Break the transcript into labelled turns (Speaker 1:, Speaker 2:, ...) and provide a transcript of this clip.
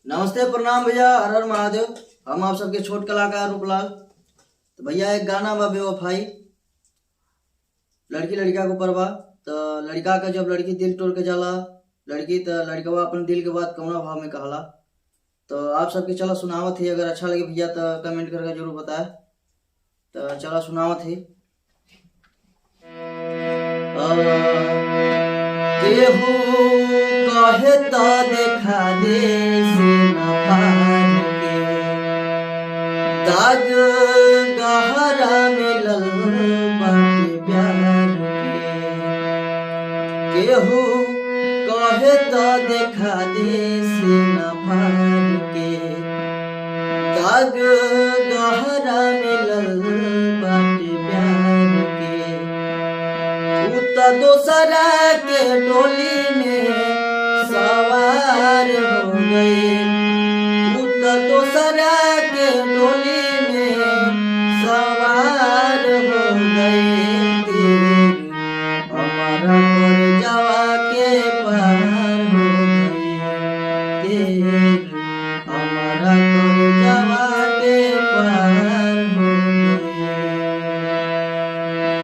Speaker 1: नमस्ते प्रणाम भैया, हर हर महादेव। हम आप सबके छोट कलाकार रूपलाल। तो भैया एक गाना बा बेवफाई, लड़की लड़का को परवा। तो लड़का का जब लड़की दिल तोड़ के जाला, लड़की तो लड़कवा अपन दिल के बात कौना भाव में कहला। तो आप सबके चला सुनावत ही, अगर अच्छा लगे भैया तो कमेंट करके जरूर बताए। तो चला सुनावत ही। केहू कहे तो देखा दे से न फार के, दाग गहरा मिलल बाटे प्यार के। केहू कहे तो देखा दे से न फार के, दाग गहरा मिलल बाटे प्यार के। तू तो दोसरा के डोली में सवार हो गई, तू तो दोसरा के डोली